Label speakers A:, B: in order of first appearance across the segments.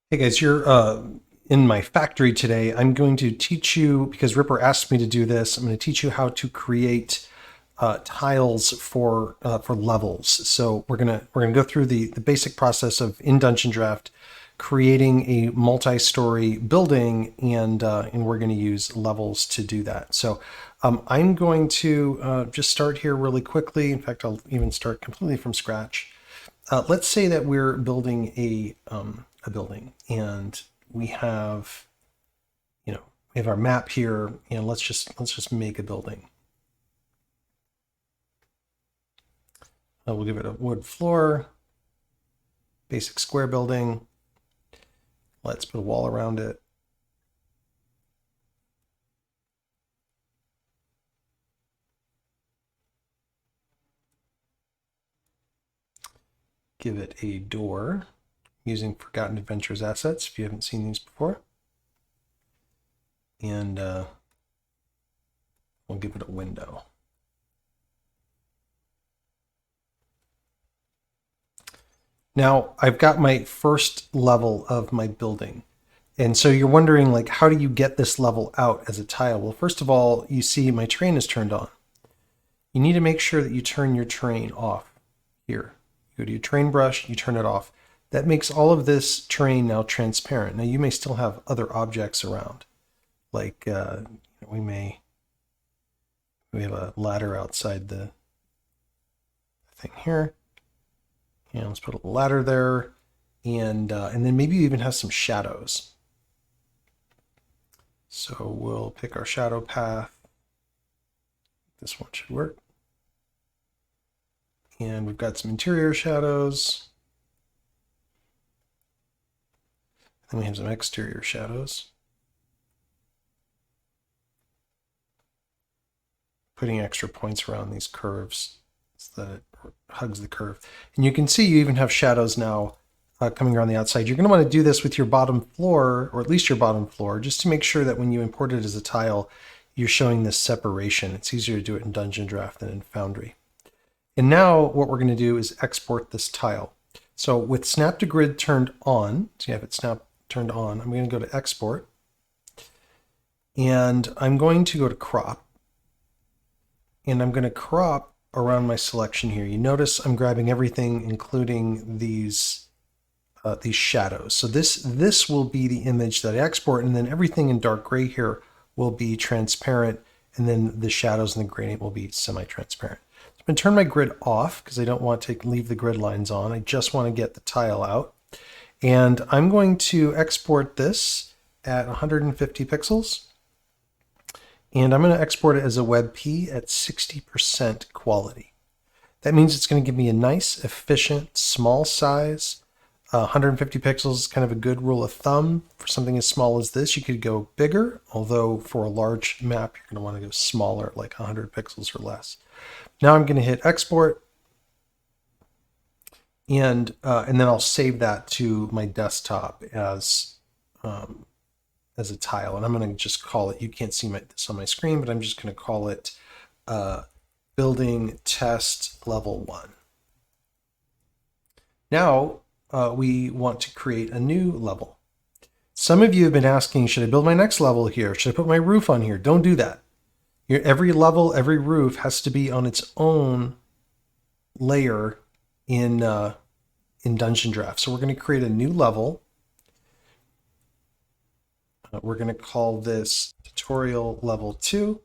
A: Hey guys, you're in my factory today. I'm going to teach you, because Ripper asked me to do this, I'm going to teach you how to create tiles for levels. So we're gonna go through the basic process of in Dungeondraft creating a multi-story building, and we're going to use levels to do that. So I'm going to just start here really quickly. In fact, I'll even start completely from scratch. Let's say that we're building a building, and we have, we have our map here, and let's just make a building. We'll give it a wood floor, basic square building. Let's put a wall around it. Give it a door using Forgotten Adventures assets if you haven't seen these before. And we'll give it a window. Now I've got my first level of my building. And so you're wondering, like, how do you get this level out as a tile? Well, first of all, you see my terrain is turned on. You need to make sure that you turn your terrain off here. You go to your terrain brush, you turn it off. That makes all of this terrain now transparent. Now you may still have other objects around, like we have a ladder outside the thing here. And let's put a ladder there, and then maybe you even have some shadows. So we'll pick our shadow path. This one should work. And we've got some interior shadows. Then we have some exterior shadows. Putting extra points around these curves so that it hugs the curve. And you can see you even have shadows now coming around the outside. You're going to want to do this with your bottom floor, or at least your bottom floor, just to make sure that when you import it as a tile, you're showing this separation. It's easier to do it in Dungeondraft than in Foundry. And now what we're going to do is export this tile. So with Snap to Grid turned on, so you have it snap turned on, I'm going to go to Export. And I'm going to go to Crop. And I'm going to crop around my selection here. You notice I'm grabbing everything, including these shadows. So this will be the image that I export, and then everything in dark gray here will be transparent, and then the shadows and the gradient will be semi-transparent. So I'm going to turn my grid off because I don't want to leave the grid lines on. I just want to get the tile out. And I'm going to export this at 150 pixels. And I'm going to export it as a WebP at 60% quality. That means it's going to give me a nice, efficient, small size. 150 pixels is kind of a good rule of thumb. For something as small as this, you could go bigger, although for a large map, you're going to want to go smaller, like 100 pixels or less. Now I'm going to hit export, and then I'll save that to my desktop as a tile, and I'm going to just call it, you can't see this on my screen, but I'm just going to call it building test level 1. Now we want to create a new level. Some of you have been asking, should I build my next level here? Should I put my roof on here? Don't do that. Every level, every roof has to be on its own layer in Dungeondraft. So we're going to create a new level. We're going to call this tutorial level 2.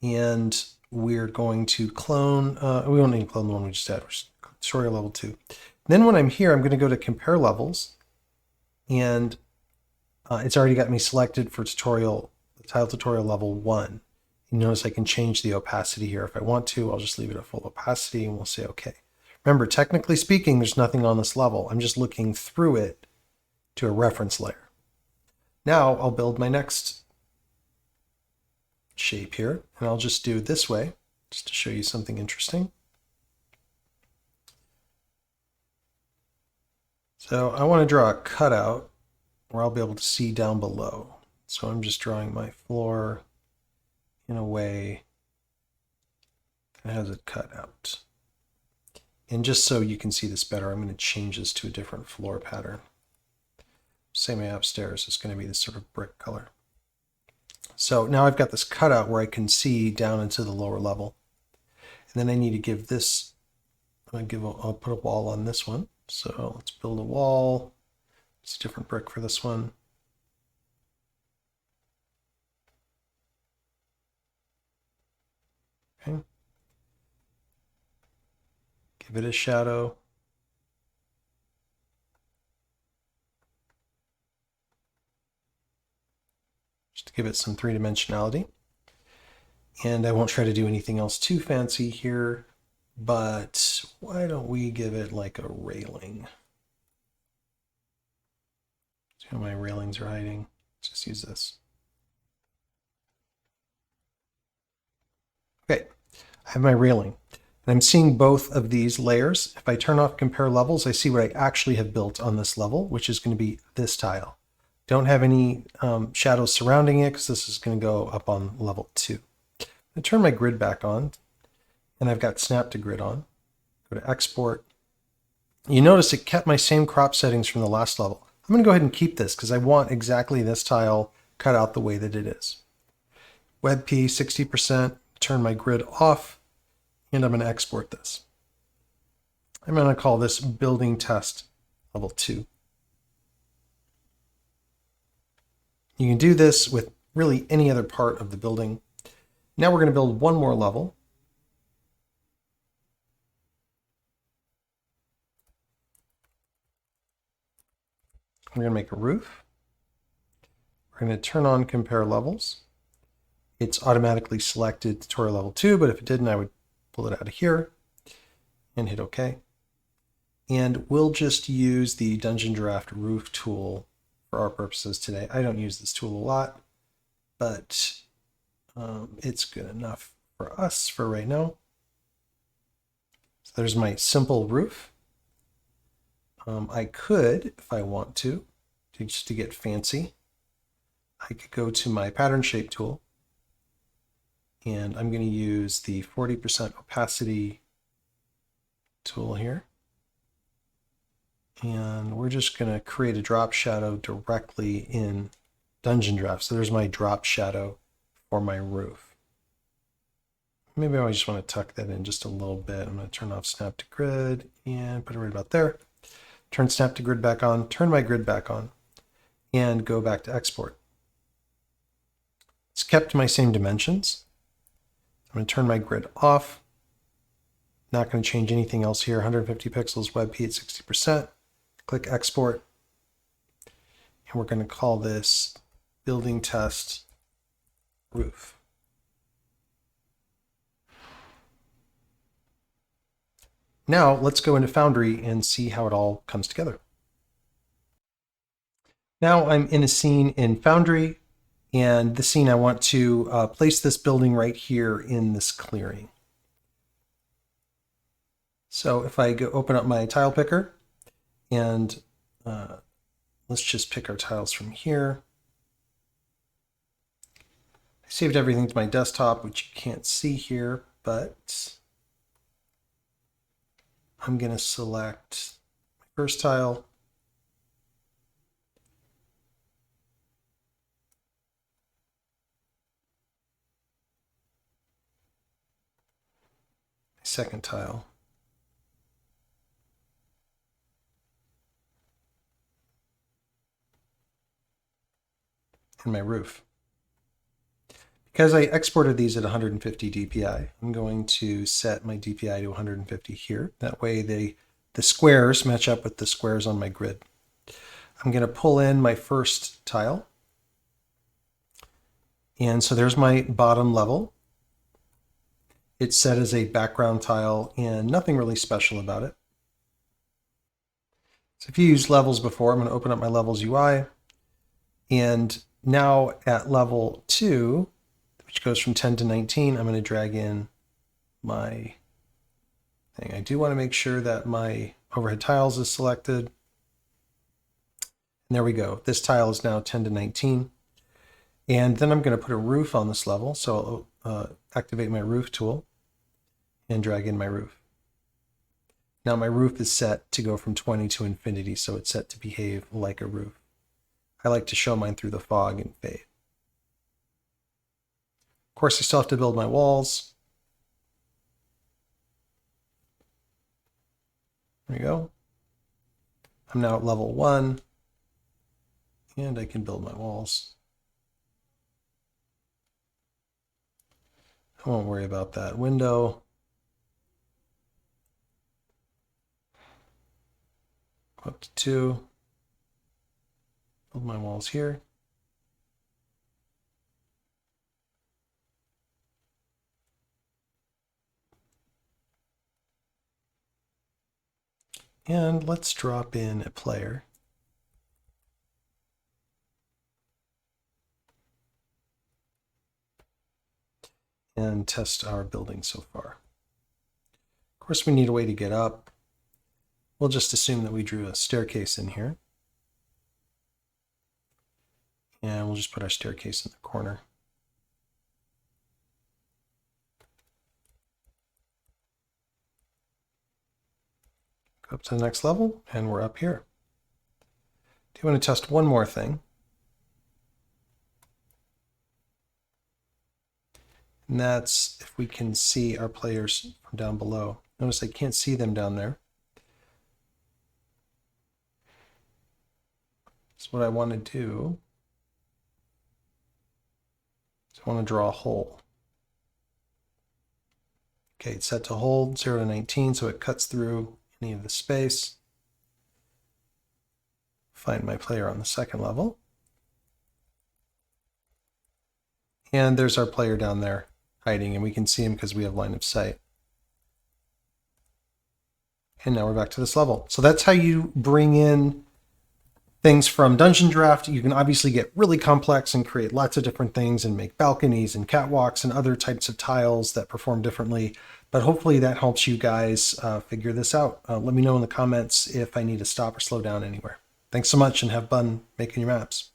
A: And we're going to clone, we don't need to clone the one we just had, tutorial level 2. Then when I'm here, I'm going to go to compare levels, and it's already got me selected for tile tutorial level 1. You notice I can change the opacity here. If I want to, I'll just leave it at full opacity and we'll say okay. Remember, technically speaking, there's nothing on this level. I'm just looking through it to a reference layer. Now I'll build my next shape here, and I'll just do it this way, just to show you something interesting. So I want to draw a cutout where I'll be able to see down below. So I'm just drawing my floor in a way that has it cut out. And just so you can see this better, I'm going to change this to a different floor pattern. Say my upstairs is going to be this sort of brick color. So now I've got this cutout where I can see down into the lower level. And then I need to give this, I'll put a wall on this one. So let's build a wall. It's a different brick for this one. Okay. Give it a shadow. Just to give it some three-dimensionality. And I won't try to do anything else too fancy here, but why don't we give it like a railing? See how my railings are hiding? Let's just use this. Okay, I have my railing. And I'm seeing both of these layers. If I turn off compare levels, I see what I actually have built on this level, which is going to be this tile. Don't have any shadows surrounding it because this is going to go up on level 2. I turn my grid back on, and I've got snap to grid on. Go to export. You notice it kept my same crop settings from the last level. I'm going to go ahead and keep this because I want exactly this tile cut out the way that it is. Webp 60%, turn my grid off, and I'm going to export this. I'm going to call this building test level 2. You can do this with really any other part of the building. Now we're going to build one more level. We're going to make a roof. We're going to turn on compare levels. It's automatically selected tutorial level 2, but if it didn't, I would pull it out of here and hit OK. And we'll just use the Dungeondraft roof tool for our purposes today. I don't use this tool a lot, but it's good enough for us for right now. So there's my simple roof. I could, if I want to, just to get fancy, I could go to my pattern shape tool, and I'm going to use the 40% opacity tool here. And we're just going to create a drop shadow directly in Dungeondraft. So there's my drop shadow for my roof. Maybe I just want to tuck that in just a little bit. I'm going to turn off snap to grid and put it right about there. Turn snap to grid back on, turn my grid back on, and go back to export. It's kept my same dimensions. I'm going to turn my grid off. Not going to change anything else here. 150 pixels, Webp at 60%. Click export. And we're going to call this building test roof. Now let's go into Foundry and see how it all comes together. Now I'm in a scene in Foundry, and the scene I want to place this building right here in this clearing. So if I go open up my tile picker, and let's just pick our tiles from here. I saved everything to my desktop, which you can't see here, but I'm going to select my first tile. My second tile. And my roof. Because I exported these at 150 DPI, I'm going to set my DPI to 150 here. That way the squares match up with the squares on my grid. I'm going to pull in my first tile. And so there's my bottom level. It's set as a background tile and nothing really special about it. So if you used levels before, I'm going to open up my levels UI. And now at level 2, which goes from 10 to 19, I'm going to drag in my thing. I do want to make sure that my overhead tiles is selected. And there we go. This tile is now 10 to 19. And then I'm going to put a roof on this level. So I'll activate my roof tool and drag in my roof. Now my roof is set to go from 20 to infinity, so it's set to behave like a roof. I like to show mine through the fog and fade. Of course, I still have to build my walls. There we go. I'm now at level 1, and I can build my walls. I won't worry about that window. Up to 2. Build my walls here. And let's drop in a player. And test our building so far. Of course, we need a way to get up. We'll just assume that we drew a staircase in here. And we'll just put our staircase in the corner. Go up to the next level, and we're up here. Do you want to test one more thing? And that's if we can see our players from down below. Notice I can't see them down there. So what I want to do is I want to draw a hole. Okay, it's set to hold 0 to 19, so it cuts through any of the space. Find my player on the second level. And there's our player down there hiding, and we can see him because we have line of sight. And now we're back to this level. So that's how you bring in things from Dungeondraft. You can obviously get really complex and create lots of different things and make balconies and catwalks and other types of tiles that perform differently. But hopefully that helps you guys figure this out. Let me know in the comments if I need to stop or slow down anywhere. Thanks so much and have fun making your maps.